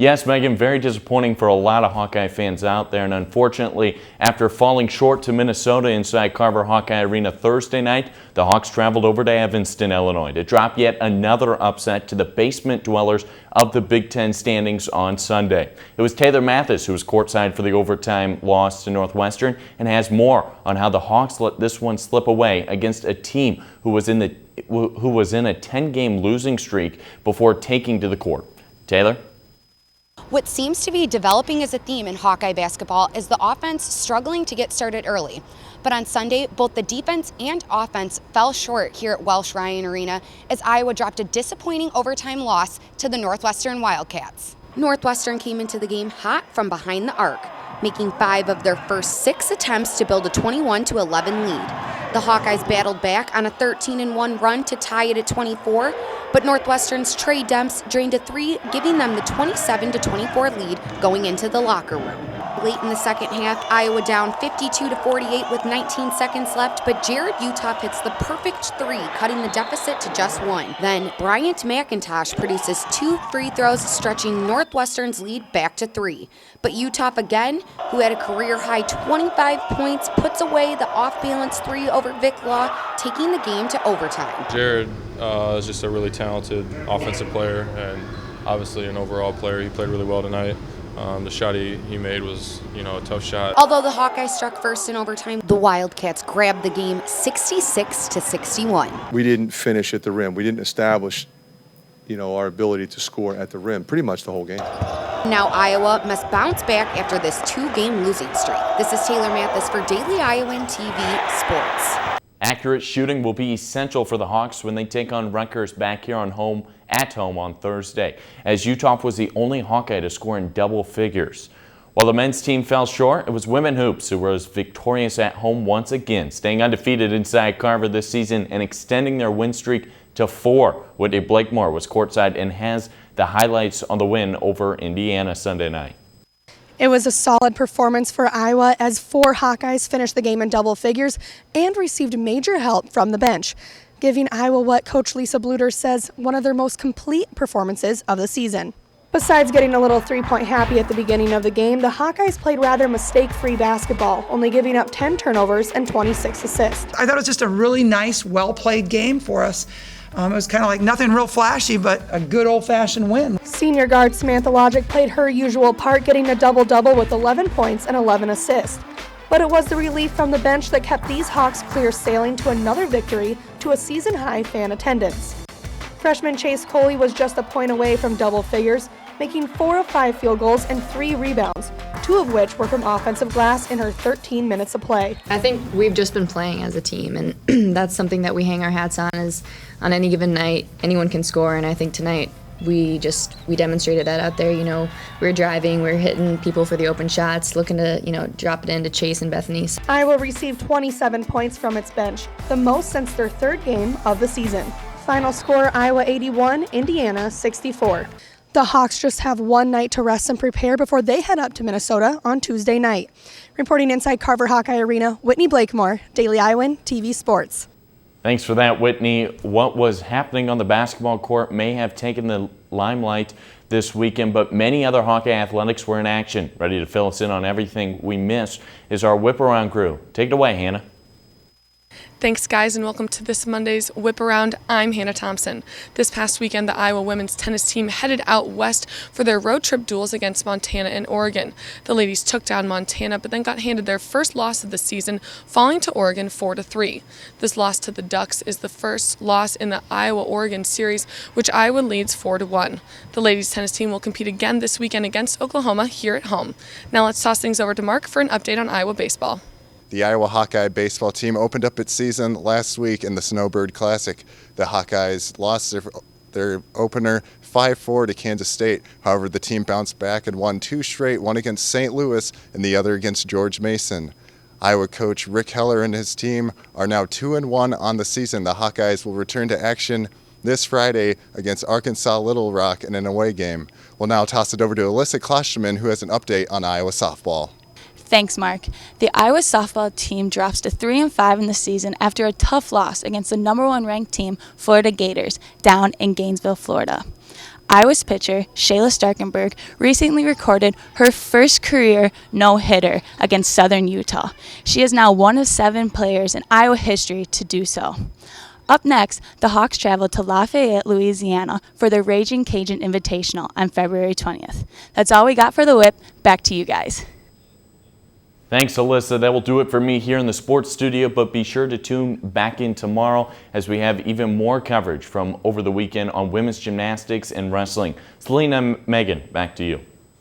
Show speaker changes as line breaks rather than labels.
Yes, Megan, very disappointing for a lot of Hawkeye fans out there, and unfortunately, after falling short to Minnesota inside Carver Hawkeye Arena Thursday night, the Hawks traveled over to Evanston, Illinois to drop yet another upset to the basement dwellers of the Big Ten standings on Sunday. It was Taylor Mathis who was courtside for the overtime loss to Northwestern and has more on how the Hawks let this one slip away against a team who was in a 10-game losing streak before taking to the court. Taylor?
What seems to be developing as a theme in Hawkeye basketball is the offense struggling to get started early. But on Sunday, both the defense and offense fell short here at Welsh Ryan Arena as Iowa dropped a disappointing overtime loss to the Northwestern Wildcats. Northwestern came into the game hot from behind the arc, making 5 of their first 6 attempts to build a 21-11 lead. The Hawkeyes battled back on a 13-1 run to tie it at 24, but Northwestern's Trey Demps drained a 3, giving them the 27-24 lead going into the locker room. Late in the second half, Iowa down 52-48 with 19 seconds left, but Jared Uthoff hits the perfect 3, cutting the deficit to just 1. Then Bryant McIntosh produces 2 free throws, stretching Northwestern's lead back to 3. But Uthoff again, who had a career-high 25 points, puts away the off-balance 3 over Vic Law, taking the game to overtime.
Jared is just a really talented offensive player and obviously an overall player. He played really well tonight. The shot he made was, a tough shot.
Although the Hawkeyes struck first in overtime, the Wildcats grabbed the game 66-61.
We didn't finish at the rim. We didn't establish, our ability to score at the rim pretty much the whole game.
Now Iowa must bounce back after this 2-game losing streak. This is Taylor Mathis for Daily Iowan TV Sports.
Accurate shooting will be essential for the Hawks when they take on Rutgers back here at home on Thursday, as Uthoff was the only Hawkeye to score in double figures. While the men's team fell short, it was women hoops who was victorious at home once again, staying undefeated inside Carver this season and extending their win streak to 4. Whitney Blakemore was courtside and has the highlights on the win over Indiana Sunday night.
It was a solid performance for Iowa as 4 Hawkeyes finished the game in double figures and received major help from the bench, giving Iowa what Coach Lisa Bluter says one of their most complete performances of the season. Besides getting a little 3-point happy at the beginning of the game, the Hawkeyes played rather mistake-free basketball, only giving up 10 turnovers and 26 assists.
I thought it was just a really nice, well-played game for us. It was kind of like nothing real flashy, but a good old-fashioned win.
Senior guard Samantha Logic played her usual part, getting a double-double with 11 points and 11 assists. But it was the relief from the bench that kept these Hawks clear sailing to another victory to a season-high fan attendance. Freshman Chase Coley was just a point away from double figures, making 4 of 5 field goals and 3 rebounds, 2 of which were from offensive glass in her 13 minutes of play.
I think we've just been playing as a team, and that's something that we hang our hats on. Is on any given night, anyone can score, and I think tonight we demonstrated that out there. We were driving, we were hitting people for the open shots, looking to, drop it into Chase and Bethany.
Iowa received 27 points from its bench, the most since their 3rd game of the season. Final score, Iowa 81, Indiana 64. The Hawks just have one night to rest and prepare before they head up to Minnesota on Tuesday night. Reporting inside Carver Hawkeye Arena, Whitney Blakemore, Daily Iowan TV Sports.
Thanks for that, Whitney. What was happening on the basketball court may have taken the limelight this weekend, but many other Hawkeye athletics were in action. Ready to fill us in on everything we missed is our Whip Around crew. Take it away, Hannah.
Thanks, guys, and welcome to this Monday's Whip Around. I'm Hannah Thompson. This past weekend, the Iowa women's tennis team headed out west for their road trip duels against Montana and Oregon. The ladies took down Montana, but then got handed their first loss of the season, falling to Oregon 4-3. This loss to the Ducks is the first loss in the Iowa-Oregon series, which Iowa leads 4-1. The ladies tennis team will compete again this weekend against Oklahoma here at home. Now let's toss things over to Mark for an update on Iowa baseball.
The Iowa Hawkeye baseball team opened up its season last week in the Snowbird Classic. The Hawkeyes lost their opener 5-4 to Kansas State. However, the team bounced back and won 2 straight, one against St. Louis and the other against George Mason. Iowa coach Rick Heller and his team are now 2-1 on the season. The Hawkeyes will return to action this Friday against Arkansas Little Rock in an away game. We'll now toss it over to Alyssa Klosterman, who has an update on Iowa softball.
Thanks, Mark. The Iowa softball team drops to 3-5 in the season after a tough loss against the #1 ranked team, Florida Gators, down in Gainesville, Florida. Iowa's pitcher, Shayla Starkenberg, recently recorded her first career no-hitter against Southern Utah. She is now one of 7 players in Iowa history to do so. Up next, the Hawks traveled to Lafayette, Louisiana for the Raging Cajun Invitational on February 20th. That's all we got for the Whip. Back to you guys.
Thanks, Alyssa. That will do it for me here in the sports studio, but be sure to tune back in tomorrow as we have even more coverage from over the weekend on women's gymnastics and wrestling. Selena, Megan, back to you.